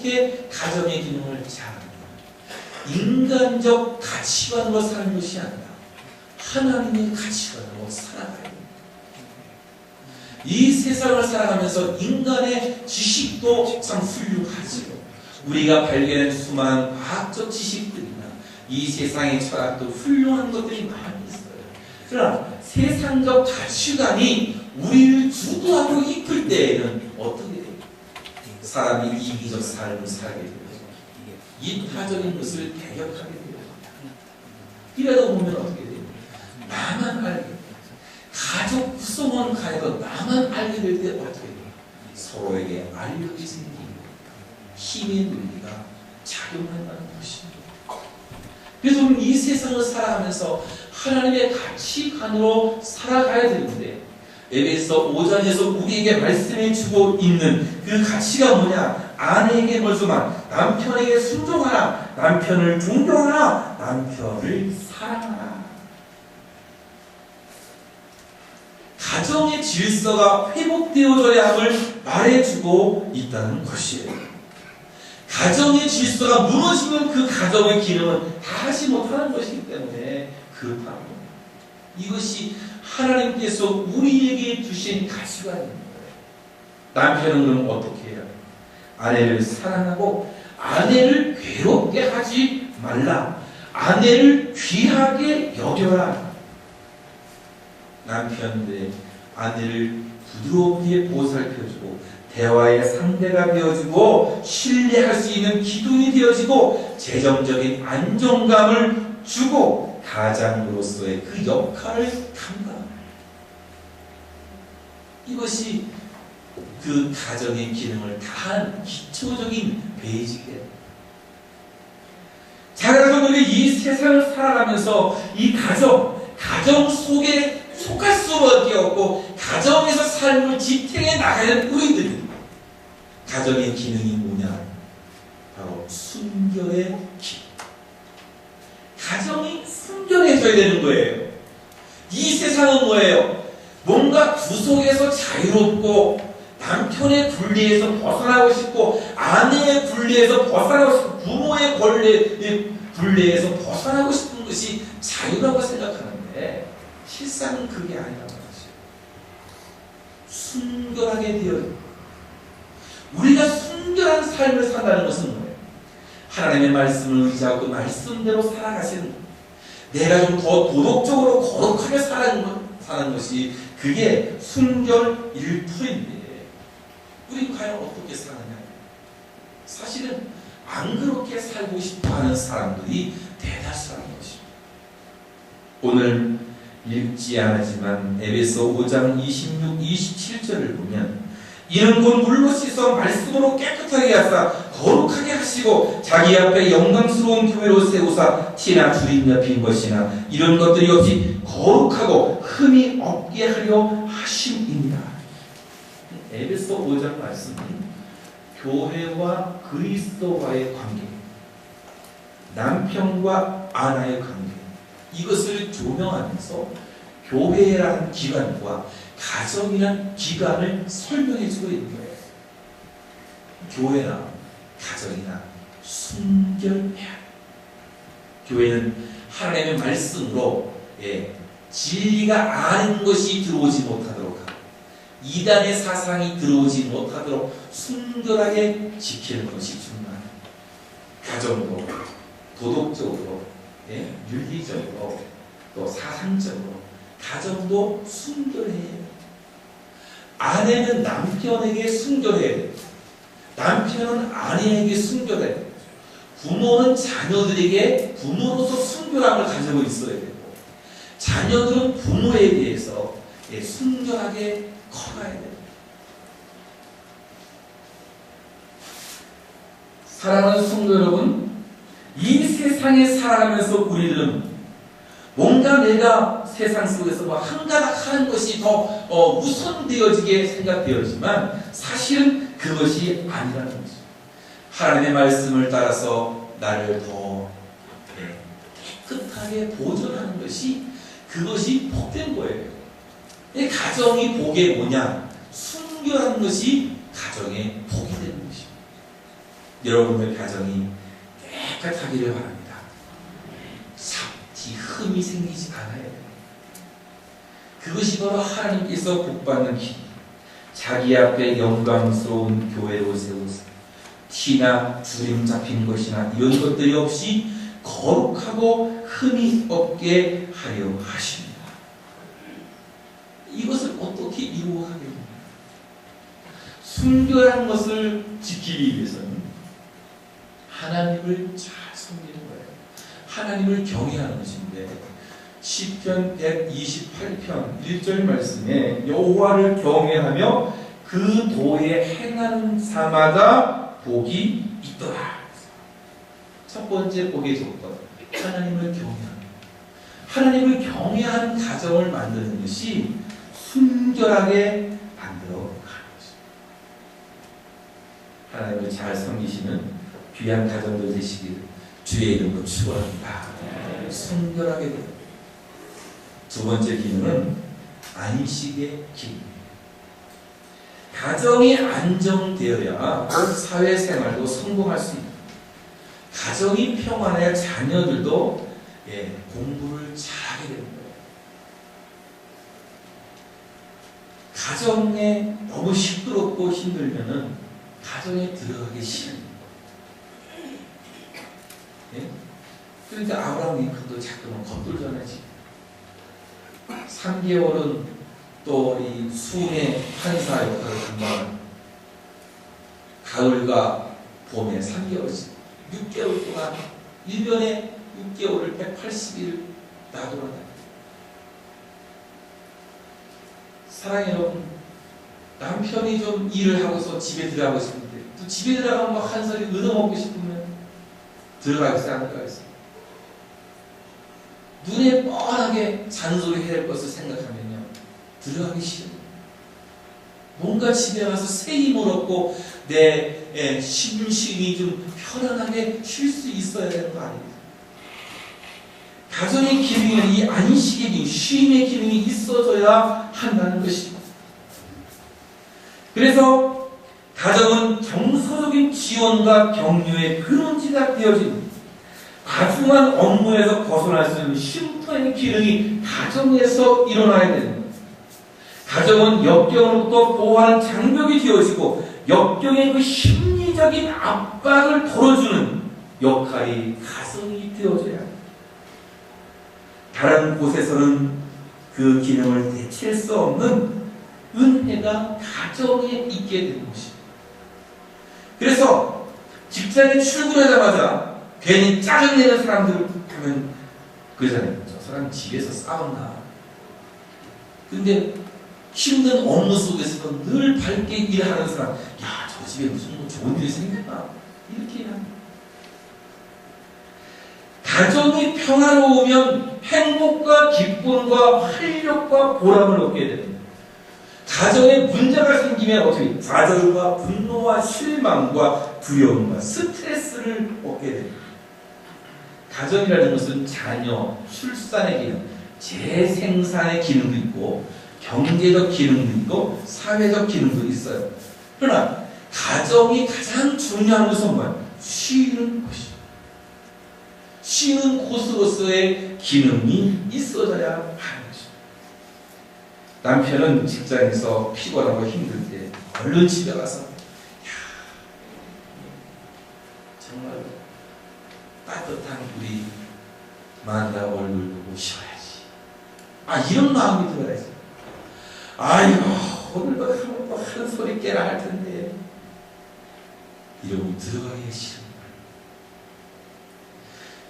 어떻게 가정의 기능을 잘합니까? 인간적 가치관으로 사는 것이 아니라 하나님의 가치관으로 살아가야 됩니다. 이 세상을 살아가면서 인간의 지식도 참 훌륭하지요. 우리가 발견한 수많은 과학적 지식들이나 이 세상의 철학도 훌륭한 것들이 많이 있어요. 그러나 세상적 가치관이 우리를 주도하고 이끌 때에는 어떻게 돼요? 사람이 이기적 삶을 살게 돼요. 이타적인 것을 대격하게 돼요. 이러다 보면 어떻게 돼요? 나만 알게 돼요. 가족 구성원 간에도 나만 알게 될 때 어떻게 돼요? 서로에게 알력이 생기고 힘의 논리가 작용한다는 것입니다. 그래서 우리는 이 세상을 살아가면서 하나님의 가치관으로 살아가야 되는데 에베소 5장에서 우리에게 말씀해 주고 있는 그 가치가 뭐냐? 아내에게 멀쩡한 남편에게 순종하라, 남편을 존경하라, 남편을 사랑하라. 가정의 질서가 회복되어져야 함을 말해주고 있다는 것이에요. 가정의 질서가 무너지면 그 가정의 기능은 다 하지 못하는 것이기 때문에 그렇다는 겁니다. 이것이 하나님께서 우리에게 주신 가치관입니다. 남편은 그럼 어떻게 해야 해요? 아내를 사랑하고 아내를 괴롭게 하지 말라. 아내를 귀하게 여겨라. 남편들의 아내를 부드럽게 보살펴주고 대화의 상대가 되어주고 신뢰할 수 있는 기둥이 되어지고 재정적인 안정감을 주고 가장으로서의 그 역할을 감당합니다. 이것이 그 가정의 기능을 다한 기초적인 베이직이에요. 자, 그래서 우리 이 세상을 살아가면서 이 가정 속에 속할 수밖에 없고 가정에서 삶을 지탱해 나가는 우리들, 가정의 기능이 뭐냐? 바로 순결의 기능. 가정이 순결해져야 되는 거예요. 이 세상은 뭐예요? 뭔가 구속에서 자유롭고 남편의 분리에서 벗어나고 싶고 아내의 분리에서 벗어나고 싶고 부모의 분리에서 벗어나고 싶은 것이 자유라고 생각하는데 실상은 그게 아니라는 거죠. 순결하게 되어 우리가 순결한 삶을 산다는 것은 뭐예요? 하나님의 말씀을 의지하고 그 말씀대로 살아가시는 거예요. 내가 좀 더 도덕적으로 거룩하게 사는 것이 그게 순결 일터인데 우리 과연 어떻게 사느냐? 사실은 안 그렇게 살고 싶어하는 사람들이 대다수라는 것입니다. 오늘 읽지 않았지만 에베소 5장 26, 27절을 보면 이는 곧 물로 씻어 말씀으로 깨끗하게 하사 거룩하게 하시고 자기 앞에 영광스러운 교회로 세우사 티나 주림이나 빈 것이나 이런 것들이 없이 거룩하고 흠이 없게 하려 하심이니라. 에베소 5장 말씀은 교회와 그리스도와의 관계, 남편과 아내의 관계, 이것을 조명하면서 교회라는 기관과 가정이라는 기관을 설명해주고 있는 거예요. 교회나 가정이나 순결해야 해요. 교회는 하나님의 말씀으로 진리가 아닌 것이 들어오지 못하도록 하고 이단의 사상이 들어오지 못하도록 순결하게 지키는 것이 중요합니다. 가정도 도덕적으로 윤리적으로 또 사상적으로 가정도 순결해야 해요. 아내는 남편에게 순결해야 돼요. 남편은 아내에게 순결해야 돼요. 부모는 자녀들에게 부모로서 순결함을 가지고 있어야 되고 자녀들은 부모에 대해서 순결하게 커가야 돼요. 사랑하는 성도 여러분, 이 세상에 살아가면서 우리들은 뭔가 내가 세상 속에서 한가닥 하는 것이 더 우선되어지게 생각되었지만 사실은 그것이 아니라는 거죠. 하나님의 말씀을 따라서 나를 더 깨끗하게 보존하는 것이 그것이 복된 거예요. 이 가정이 복이 뭐냐? 순결한 것이 가정의 복이 되는 것입니다. 여러분의 가정이 깨끗하기를 바랍니다. 삽기, 흠이 생기지 않아야 돼요. 그것이 바로 하나님께서 복받는 길, 자기 앞에 영광스러운 교회로 세우사 티나 주림 잡힌 것이나 이런 것들이 없이 거룩하고 흠이 없게 하려 하십니다. 이것을 어떻게 이루어가겠습니까? 순결한 것을 지키기 위해서는 하나님을 잘 섬기는 거예요. 하나님을 경외하는 것인데 시편 128편 1절 말씀에 여호와를 경외하며 그 도에 행하는 자마다 복이 있더라. 첫 번째 복의 조건, 하나님을 경외하는, 하나님을 경외하는 가정을 만드는 것이 순결하게 만들어가는 것입니다. 하나님을 잘 섬기시는 귀한 가정들 되시기를 주의 이름으로 축원합니다. 순결하게 되고, 두 번째 기능은 안식의 기능입니다. 가정이 안정되어야 사회생활도 성공할 수 있다. 가정이 평안해야 자녀들도 공부를 잘하게 되는 거예요. 가정에 너무 시끄럽고 힘들면은 가정에 들어가기 싫습니다. 그러니까 아브라함 링컨도 자꾸만 겉돌잖아요. 3개월은 또 이 수의 판사 역할을 한다. 가을과 봄에 3개월씩 6개월 동안 1년에 6개월을 180일 나돌아다니다. 사랑해 여러분, 남편이 좀 일을 하고서 집에 들어가고 싶은데 또 집에 들어가면 막 한 소리 얻어먹고 싶으면 들어가겠어요? 안 들어가겠어요? 눈에 뻔하게 잔소리 해야 할 것을 생각하면요 들어가기 싫어요. 뭔가 집에 가서 새 힘을 얻고 내 심심이 좀 편안하게 쉴 수 있어야 되는 거 아닙니까? 가정의 기능은 이 안식의 기능, 쉼의 기능이 있어져야 한다는 것입니다. 그래서 가정은 정서적인 지원과 격려의 근원지가 되어집니다. 과중한 업무에서 벗어날 수 있는 쉼터의 기능이 가정에서 일어나야 됩니다. 가정은 역경으로부터 보호하는 장벽이 되어지고 역경의 그 심리적인 압박을 덜어주는 역할이 가정이 되어져야 합니다. 다른 곳에서는 그 기능을 대체할 수 없는 은혜가 가정에 있게 되는 것입니다. 그래서 직장에 출근하자마자 괜히 짜증내는 사람들을 보면 그러잖아요. 저 사람 집에서 싸웠나. 근데 힘든 업무 속에서도 늘 밝게 일하는 사람, 야, 저 집에 무슨 뭐 좋은 일이 생겼나? 이렇게 합니다. 가정이 평화로우면 행복과 기쁨과 활력과 보람을 얻게 됩니다. 가정에 문제가 생기면 어떻게 좌절과 분노와 실망과 두려움과 스트레스를 얻게 됩니다. 가정이라는 것은 자녀, 출산의 기능, 재생산의 기능도 있고 경제적 기능도 있고 사회적 기능도 있어요. 그러나 가정이 가장 중요한 것은 뭐예요? 쉬는 것이죠. 쉬는 곳으로서의 기능이 있어져야 하는 것이죠. 남편은 직장에서 피곤하고 힘들 때 얼른 집에 가서 정말 따뜻한 우리 마누라 얼굴 보고 쉬어야지. 이런 마음이 들어야지. 아이고 오늘도 한 소리 깨라 할 텐데 이러고 들어가기 싫은 거예요.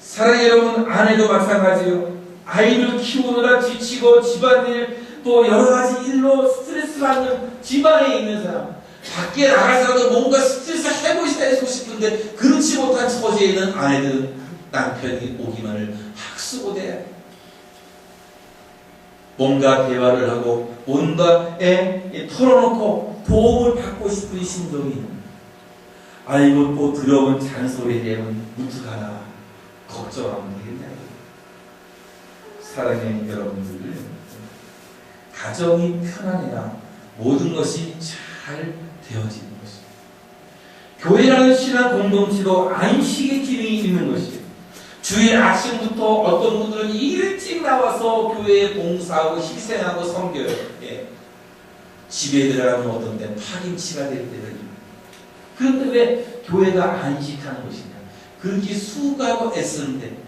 사랑해 여러분, 아내도 마찬가지요. 아이를 키우느라 지치고 집안일 또 여러 가지 일로 스트레스 받는 집안에 있는 사람, 밖에 나가서도 뭔가 스트레스 해보시고 싶은데 그렇지 못한 처지에 있는 아내들은 남편이 오기만을 학수고대야. 뭔가 대화를 하고 뭔가에 털어놓고 도움을 받고 싶은 심정이, 아이고 또 들어온 잔소리에 무뚝하나 걱정하면 되겠냐. 사랑해 여러분들, 가정이 편안해야 모든 것이 잘 되어지는 것입니다. 교회라는 신앙 공동체도 안식의 기능이 있는 것이에요. 주일 아침부터 어떤 분들은 일찍 나와서 교회에 봉사하고 희생하고 섬겨요. 예. 집에 들어가면 어떤 때는 파김치가 될 때가 있고. 그런데 왜 교회가 안식하는 것이냐? 그렇게 수고하고 애쓰는데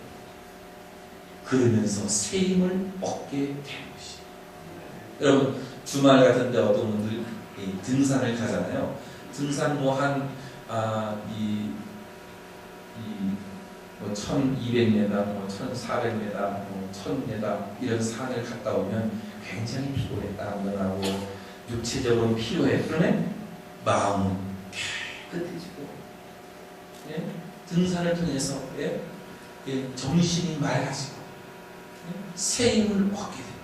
그러면서 새 힘을 얻게 되는 것이에요. 여러분 주말 같은 데 어떤 분들이 등산을 가잖아요. 등산 뭐 한 1200m, 1400m, 1000m 이런 산을 갔다 오면 굉장히 피곤해. 땀도 나고 육체적으로 필요해. 그러면 마음은 깨끗해지고 예? 등산을 통해서 정신이 맑아지고 새 힘을 얻게 돼요.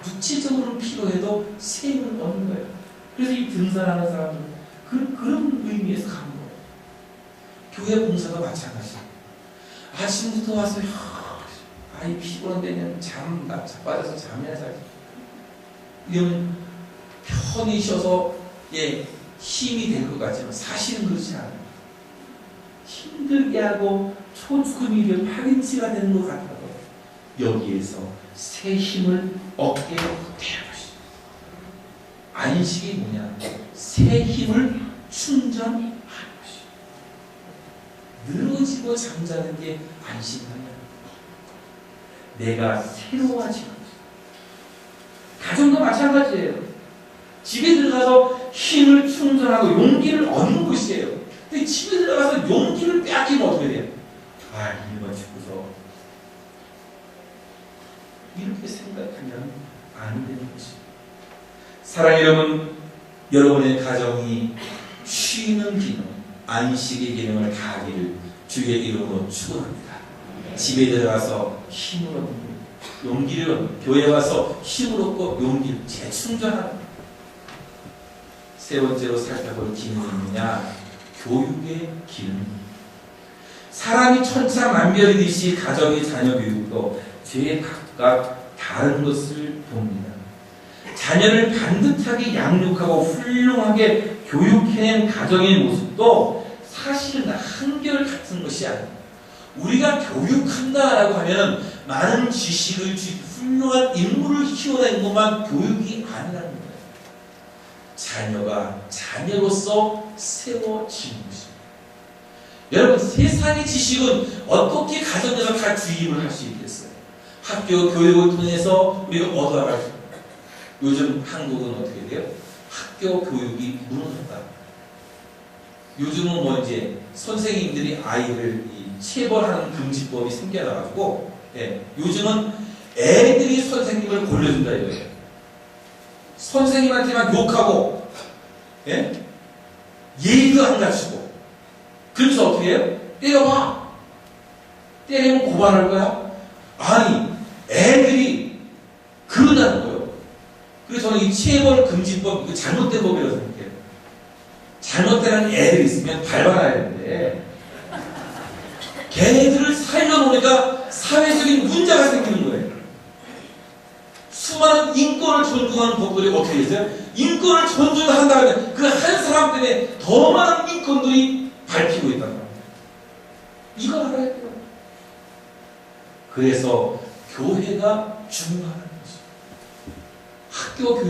육체적으로 필요해도 새 힘을 얻는 거예요. 그래서 이 등산하는 사람들은 그런 의미에서 가는 거예요. 교회 봉사도 마찬가지예요. 아침부터 와서 아이 피곤한데 그냥 자빠져서 잠이나 자지. 이러면 편히 쉬어서 힘이 될 것 같지만 사실은 그렇지 않아요. 힘들게 하고 초죽음이 되어 파김치가 되는 것 같아도 여기에서 새 힘을 얻게 되는 것이죠. 안식이 뭐냐? 새 힘을 충전하는 것이죠. 늘어지고 잠자는 게 안식하냐? 내가 새로워지는 것이죠. 가정도 마찬가지예요. 집에 들어가서 힘을 충전하고 용기를 얻는 것이에요. 근데 집에 들어가서 용기를 빼앗기면 어떻게 돼요? 이거 죽고서 이렇게 생각하면 안 되는 것이죠. 사랑하는 여러분, 여러분의 가정이 쉬는 기능, 안식의 기능을 다하기를 주의 이름으로 축원합니다. 집에 들어가서 힘을 얻는, 용기를 얻는, 교회 와서 힘을 얻고 용기를 재충전하는. 세 번째로 살펴볼 기능이 있느냐? 교육의 기능입니다. 사람이 천차만별이듯이 가정의 자녀 교육도 죄에 각각 다른 것을 봅니다. 자녀를 반듯하게 양육하고 훌륭하게 교육해낸 가정의 모습도 사실은 한결같은 것이 아닙니다. 우리가 교육한다라고 하면 많은 지식을 주고 훌륭한 인물을 키워낸 것만 교육이 아니라는 거예요. 자녀가 자녀로서 세워지는 것입니다. 여러분, 세상의 지식은 어떻게 가정에서 다 주입을 할 수 있겠어요? 학교 교육을 통해서 우리가 얻어갈 수 있어요. 요즘 한국은 어떻게 돼요? 학교 교육이 무너졌다. 요즘은 선생님들이 아이를 체벌하는 금지법이 생겨나가지고, 요즘은 애들이 선생님을 골려준다 이거예요. 선생님한테만 욕하고, 예의도 안 갖추고, 그래서 어떻게 해요? 때려봐. 때리면 고발할 거야? 아니, 애들이 그러다는 거예요. 그래서 저는 이 체벌 금지법, 잘못된 법이라고 생각해요. 잘못된 애들이 있으면 밟아놔야 되는데, 걔네들을 살려놓으니까 사회적인 문제가 생기는 거예요. 수많은 인권을 존중하는 법들이 어떻게 있어요? 인권을 존중한다면 그 한 사람 때문에 더 많은 인권들이 밟히고 있다는 겁니다. 이걸 알아야 돼요. 그래서 교회가 중요하다는 거죠. 학교 교육